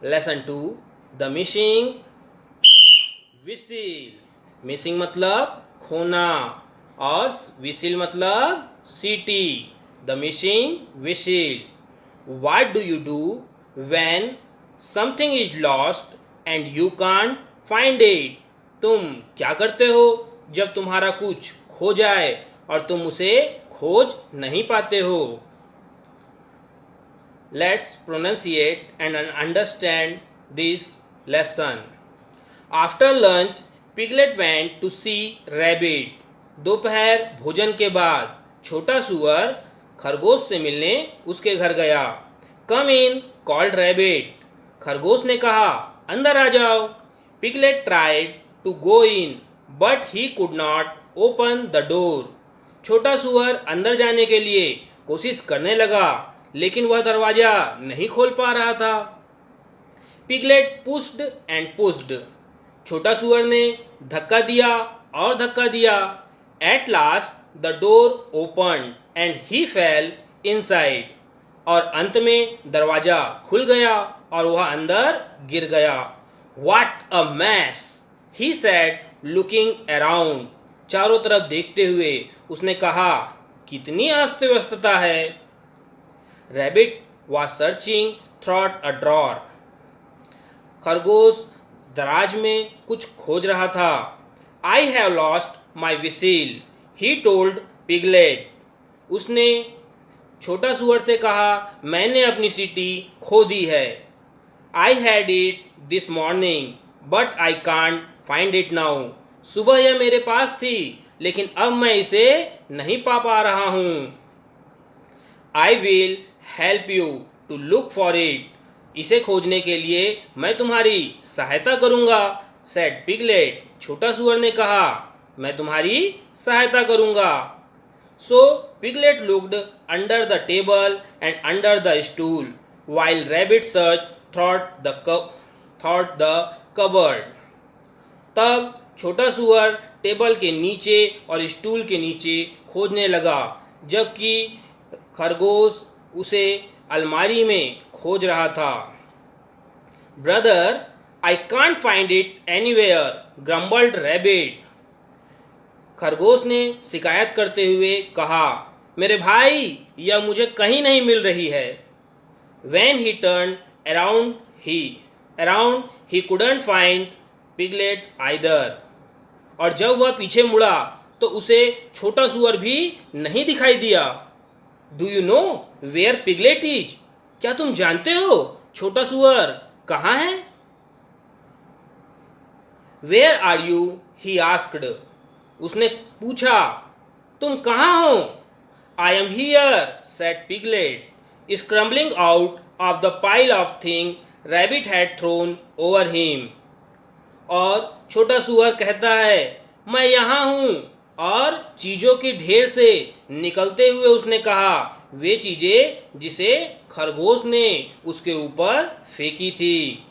Lesson 2 the missing whistle. Missing मतलब खोना और विसिल मतलब सीटी। The missing whistle. What do you do when something is lost and you can't find it. तुम क्या करते हो जब तुम्हारा कुछ खो जाए और तुम उसे खोज नहीं पाते हो। Let's pronunciate and understand this lesson. After lunch Piglet went to see Rabbit. दोपहर भोजन के बाद छोटा सुअर खरगोश से मिलने उसके घर गया। Come in called Rabbit. खरगोश ने कहा अंदर आ जाओ। Piglet tried to go in but he could not open the door. छोटा सुअर अंदर जाने के लिए कोशिश करने लगा लेकिन वह दरवाजा नहीं खोल पा रहा था। Piglet pushed and pushed. छोटा सुअर ने धक्का दिया और धक्का दिया। At last the door open and he fail inside. और अंत में दरवाजा खुल गया और वह अंदर गिर गया। What a mess, he said looking around. चारों तरफ देखते हुए उसने कहा कितनी अस्त व्यस्तता है। Rabbit was searching throat a drawer. खरगोश दराज में कुछ खोज रहा था। I have lost my whistle, he told piglet. उसने छोटा सुअर से कहा मैंने अपनी सीटी खो दी है। I had it this morning but I can't find it now. सुबह यह मेरे पास थी लेकिन अब मैं इसे नहीं पा रहा हूँ। I will help you to look for it. इसे खोजने के लिए मैं तुम्हारी सहायता करूंगा, सेड पिगलेट। छोटा सुअर ने कहा मैं तुम्हारी सहायता करूंगा। So Piglet looked under the table and under the stool while Rabbit search through the cupboard. तब छोटा सुअर टेबल के नीचे और स्टूल के नीचे खोजने लगा जबकि खरगोश उसे अलमारी में खोज रहा था। Brother, I can't find it anywhere, grumbled Rabbit. खरगोश ने शिकायत करते हुए कहा मेरे भाई यह मुझे कहीं नहीं मिल रही है। When he turned around he couldn't find Piglet either। और जब वह पीछे मुड़ा तो उसे छोटा सुअर भी नहीं दिखाई दिया। Do you know where Piglet is. क्या तुम जानते हो छोटा सुअर कहाँ है। Where are you, he asked. उसने पूछा तुम कहाँ हो। I am here, said Piglet, scrambling out of the pile of thing Rabbit had thrown over him. और छोटा सुअर कहता है मैं यहाँ हूँ। और चीज़ों के ढेर से निकलते हुए उसने कहा वे चीज़ें जिसे खरगोश ने उसके ऊपर फेंकी थी।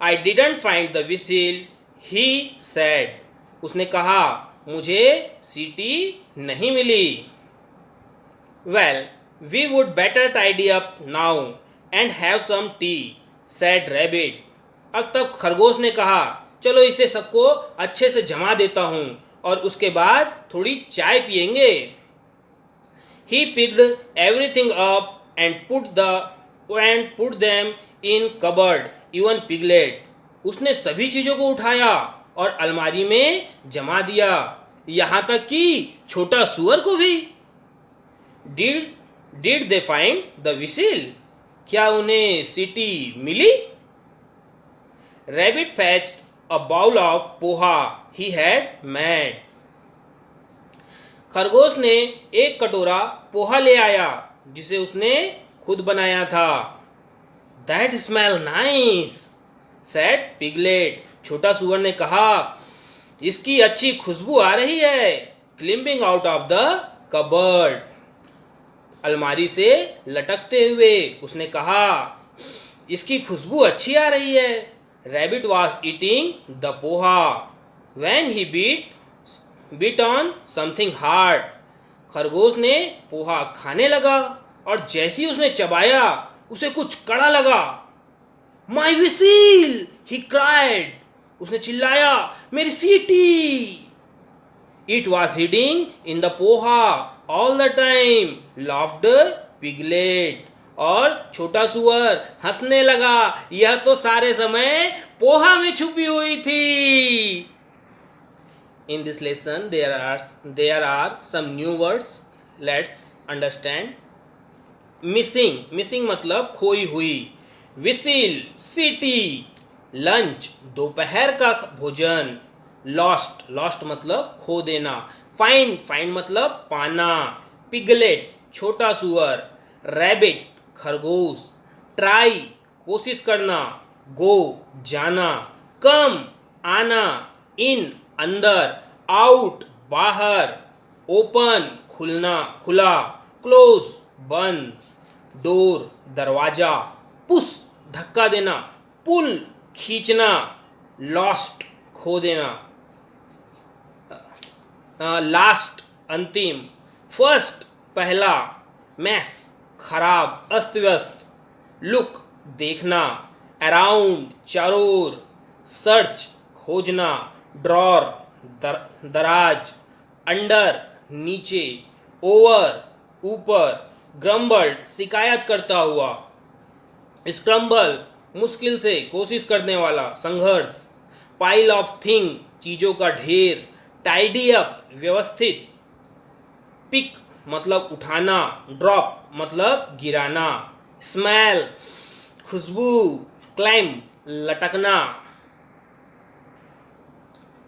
I didn't find the whistle, he said. उसने कहा मुझे सीटी नहीं मिली। Well, we would better tidy up now and have some tea, said Rabbit. अब तब खरगोश ने कहा चलो इसे सबको अच्छे से जमा देता हूँ और उसके बाद थोड़ी चाय पियेंगे। He picked everything up and put them in cupboard, even piglet. उसने सभी चीज़ों को उठाया और अलमारी में जमा दिया, यहाँ तक कि छोटा सुअर को भी। Did they find the whistle. क्या उन्हें सीटी मिली। Rabbit fetched a bowl of poha he had made. खरगोश ने एक कटोरा पोहा ले आया जिसे उसने खुद बनाया था। That smell nice, sad piglet. छोटा सुअर ने कहा इसकी अच्छी खुशबू आ रही है। Climbing out of the cupboard. अलमारी से लटकते हुए उसने कहा इसकी खुशबू अच्छी आ रही है। Rabbit was eating the poha when he bit on something hard. खरगोश ने पोहा खाने लगा और जैसे ही उसने चबाया उसे कुछ कड़ा लगा। माई विसिल, ही क्राइड, उसने चिल्लाया, मेरी सीटी। It was heading in the poha all the time, laughed piglet, और छोटा सुअर हंसने लगा, यह तो सारे समय पोहा में छुपी हुई थी। In this lesson there are some new words. Let's understand. Missing मतलब खोई हुई, विसिल सिटी, लंच दोपहर का भोजन, लॉस्ट मतलब खो देना, फाइंड मतलब पाना, पिगलेट छोटा सुअर, रैबिट खरगोश, ट्राई कोशिश करना, गो जाना, कम आना, इन अंदर, आउट बाहर, ओपन खुला, क्लोज बंद, डोर दरवाजा, पुश धक्का देना, पुल खींचना, लॉस्ट खो देना, लास्ट अंतिम, फर्स्ट पहला, मैस खराब अस्त व्यस्त, लुक देखना, अराउंड चारों ओर, सर्च खोजना, ड्रॉर दराज, अंडर नीचे, ओवर ऊपर, ग्रम्बल्ड शिकायत करता हुआ, स्क्रम्बल मुश्किल से कोशिश करने वाला संघर्ष, पाइल ऑफ थिंग चीज़ों का ढेर, टाइडी अप व्यवस्थित, पिक मतलब उठाना, ड्रॉप मतलब गिराना, स्मेल खुशबू, क्लाइंब लटकना।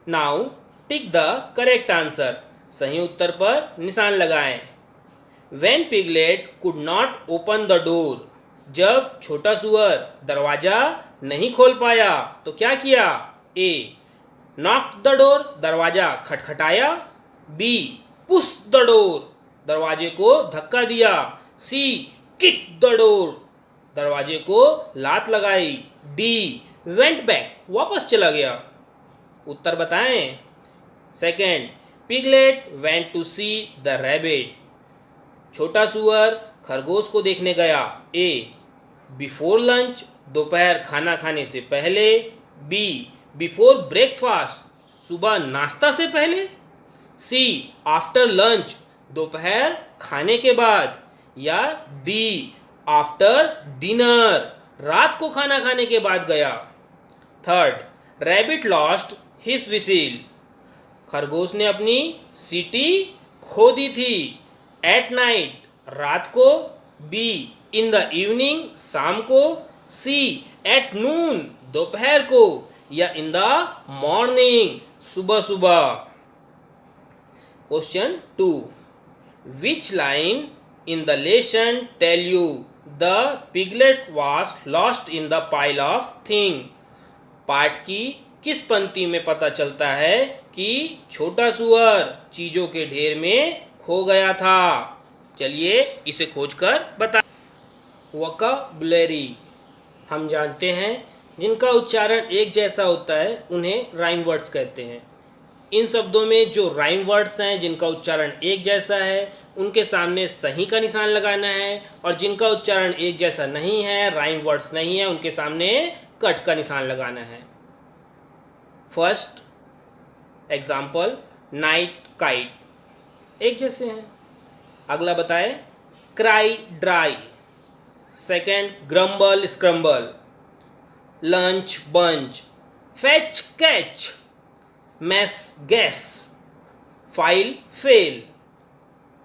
Now tick the correct answer, सही उत्तर पर निशान लगाएं। When Piglet could not open the door, जब छोटा सुअर दरवाजा नहीं खोल पाया तो क्या किया? A. Knocked the door, दरवाजा खटखटाया। B. Pushed the door, दरवाजे को धक्का दिया। C. Kicked the door, दरवाजे को लात लगाई। D. Went back, वापस चला गया। उत्तर बताएं। Second, Piglet went to see the Rabbit, छोटा सुअर खरगोश को देखने गया। ए. बिफोर लंच, दोपहर खाना खाने से पहले। बी. बिफोर ब्रेकफास्ट, सुबह नाश्ता से पहले। सी. आफ्टर लंच, दोपहर खाने के बाद। या डी. आफ्टर डिनर, रात को खाना खाने के बाद गया। Third, rabbit lost his whistle, खरगोश ने अपनी सीटी खो दी थी। एट नाइट, रात को। बी. इन द इवनिंग, शाम को। सी. एट नून, दोपहर को। या इन द मॉर्निंग, सुबह सुबह। Question 2, which line in the lesson tell you the Piglet was lost in the pile of thing, पाठ की किस पंक्ति में पता चलता है कि छोटा सुअर चीजों के ढेर में खो गया था? चलिए इसे खोजकर बता। वोकैबुलरी हम जानते हैं, जिनका उच्चारण एक जैसा होता है उन्हें राइम वर्ड्स कहते हैं। इन शब्दों में जो राइम वर्ड्स हैं जिनका उच्चारण एक जैसा है उनके सामने सही का निशान लगाना है, और जिनका उच्चारण एक जैसा नहीं है, राइम वर्ड्स नहीं है, उनके सामने कट का निशान लगाना है। फर्स्ट एग्जाम्पल, नाइट काइट, एक जैसे हैं। अगला बताए, cry dry. Second, grumble scramble, lunch bunch, fetch catch, mess gas, file fail.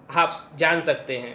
आप जान सकते हैं।